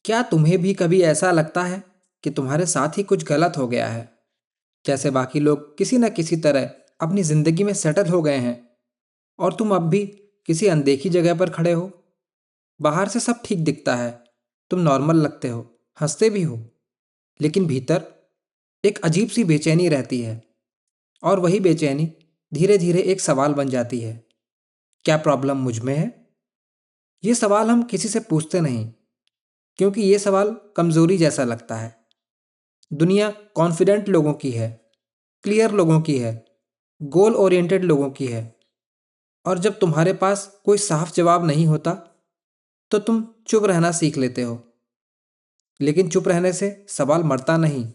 क्या तुम्हें भी कभी ऐसा लगता है कि तुम्हारे साथ ही कुछ गलत हो गया है? जैसे बाकी लोग किसी न किसी तरह अपनी ज़िंदगी में सेटल हो गए हैं और तुम अब भी किसी अनदेखी जगह पर खड़े हो। बाहर से सब ठीक दिखता है, तुम नॉर्मल लगते हो, हंसते भी हो, लेकिन भीतर एक अजीब सी बेचैनी रहती है। और वही बेचैनी धीरे धीरे एक सवाल बन जाती है, क्या प्रॉब्लम मुझ में है? ये सवाल हम किसी से पूछते नहीं, क्योंकि ये सवाल कमज़ोरी जैसा लगता है। दुनिया कॉन्फिडेंट लोगों की है, क्लियर लोगों की है, गोल ओरिएंटेड लोगों की है। और जब तुम्हारे पास कोई साफ जवाब नहीं होता तो तुम चुप रहना सीख लेते हो। लेकिन चुप रहने से सवाल मरता नहीं,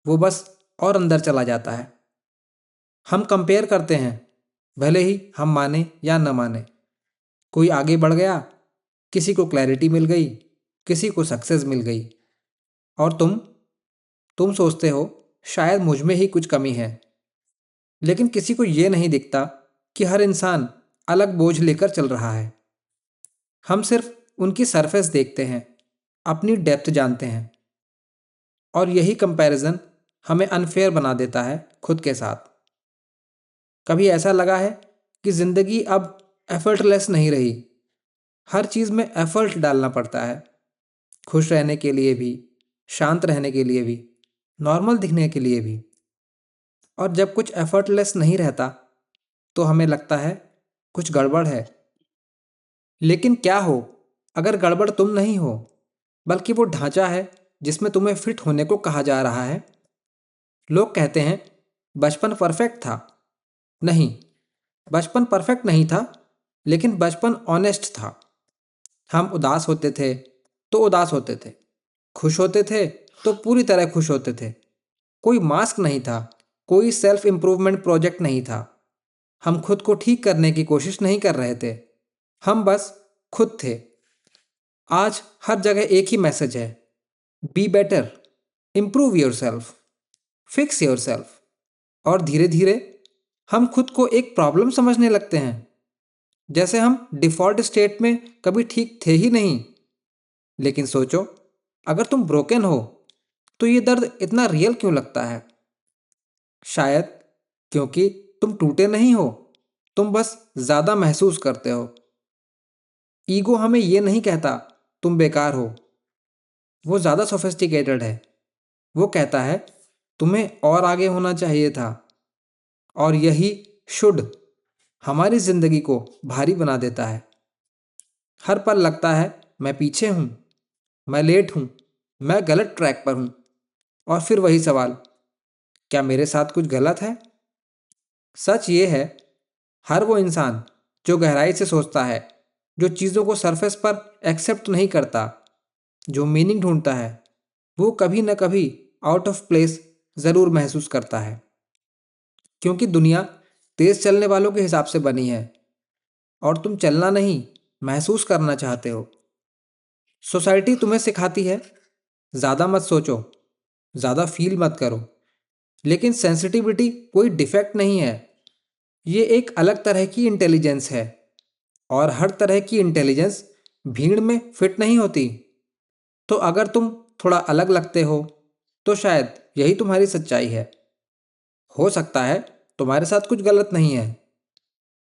वो बस और अंदर चला जाता है। हम कंपेयर करते हैं, भले ही हम माने या न माने। कोई आगे बढ़ गया, किसी को क्लैरिटी मिल गई, किसी को सक्सेस मिल गई, और तुम सोचते हो शायद मुझ में ही कुछ कमी है। लेकिन किसी को ये नहीं दिखता कि हर इंसान अलग बोझ लेकर चल रहा है। हम सिर्फ उनकी सरफेस देखते हैं, अपनी डेप्थ जानते हैं, और यही कंपैरिजन हमें अनफेयर बना देता है खुद के साथ। कभी ऐसा लगा है कि ज़िंदगी अब एफर्टलेस नहीं रही, हर चीज़ में एफर्ट डालना पड़ता है, खुश रहने के लिए भी, शांत रहने के लिए भी, नॉर्मल दिखने के लिए भी। और जब कुछ एफर्टलेस नहीं रहता तो हमें लगता है कुछ गड़बड़ है। लेकिन क्या हो अगर गड़बड़ तुम नहीं हो, बल्कि वो ढांचा है जिसमें तुम्हें फिट होने को कहा जा रहा है। लोग कहते हैं बचपन परफेक्ट था। नहीं, बचपन परफेक्ट नहीं था, लेकिन बचपन ऑनेस्ट था। हम उदास होते थे तो उदास होते थे, खुश होते थे तो पूरी तरह खुश होते थे। कोई मास्क नहीं था, कोई सेल्फ इम्प्रूवमेंट प्रोजेक्ट नहीं था। हम खुद को ठीक करने की कोशिश नहीं कर रहे थे, हम बस खुद थे। आज हर जगह एक ही मैसेज है, be better, improve your self, fix your self. और धीरे धीरे हम खुद को एक प्रॉब्लम समझने लगते हैं, जैसे हम डिफ़ॉल्ट स्टेट में कभी ठीक थे ही नहीं। लेकिन सोचो, अगर तुम ब्रोकन हो तो ये दर्द इतना रियल क्यों लगता है? शायद क्योंकि तुम टूटे नहीं हो, तुम बस ज़्यादा महसूस करते हो। ईगो हमें ये नहीं कहता तुम बेकार हो, वो ज़्यादा सोफिस्टिकेटेड है। वो कहता है तुम्हें और आगे होना चाहिए था। और यही शुड हमारी ज़िंदगी को भारी बना देता है। हर पल लगता है मैं पीछे हूँ, मैं लेट हूँ, मैं गलत ट्रैक पर हूँ। और फिर वही सवाल, क्या मेरे साथ कुछ गलत है? सच ये है, हर वो इंसान जो गहराई से सोचता है, जो चीज़ों को सरफेस पर एक्सेप्ट नहीं करता, जो मीनिंग ढूंढता है, वो कभी न कभी आउट ऑफ प्लेस ज़रूर महसूस करता है। क्योंकि दुनिया तेज चलने वालों के हिसाब से बनी है, और तुम चलना नहीं, महसूस करना चाहते हो। सोसाइटी तुम्हें सिखाती है ज़्यादा मत सोचो, ज़्यादा फील मत करो। लेकिन सेंसिटिविटी कोई डिफेक्ट नहीं है, ये एक अलग तरह की इंटेलिजेंस है। और हर तरह की इंटेलिजेंस भीड़ में फिट नहीं होती। तो अगर तुम थोड़ा अलग लगते हो तो शायद यही तुम्हारी सच्चाई है। हो सकता है तुम्हारे साथ कुछ गलत नहीं है,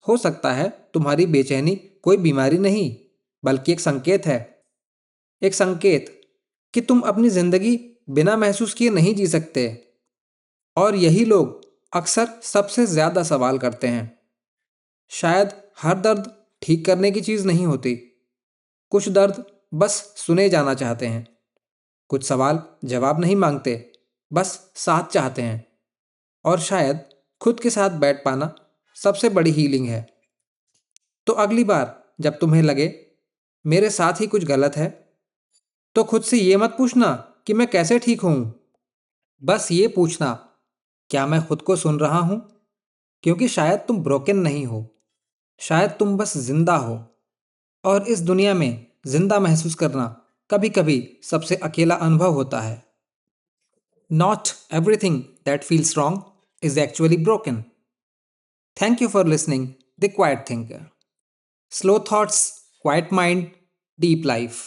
हो सकता है तुम्हारी बेचैनी कोई बीमारी नहीं, बल्कि एक संकेत है। एक संकेत कि तुम अपनी जिंदगी बिना महसूस किए नहीं जी सकते। और यही लोग अक्सर सबसे ज्यादा सवाल करते हैं। शायद हर दर्द ठीक करने की चीज नहीं होती, कुछ दर्द बस सुने जाना चाहते हैं, कुछ सवाल जवाब नहीं मांगते, बस साथ चाहते हैं। और शायद खुद के साथ बैठ पाना सबसे बड़ी हीलिंग है। तो अगली बार जब तुम्हें लगे मेरे साथ ही कुछ गलत है, तो खुद से ये मत पूछना कि मैं कैसे ठीक हूं। बस ये पूछना, क्या मैं खुद को सुन रहा हूं? क्योंकि शायद तुम ब्रोकन नहीं हो, शायद तुम बस जिंदा हो। और इस दुनिया में जिंदा महसूस करना कभी कभी सबसे अकेला अनुभव होता है। Not everything that feels wrong is actually broken. Thank you for listening the quite thinker. Slow thoughts, quite mind, deep life.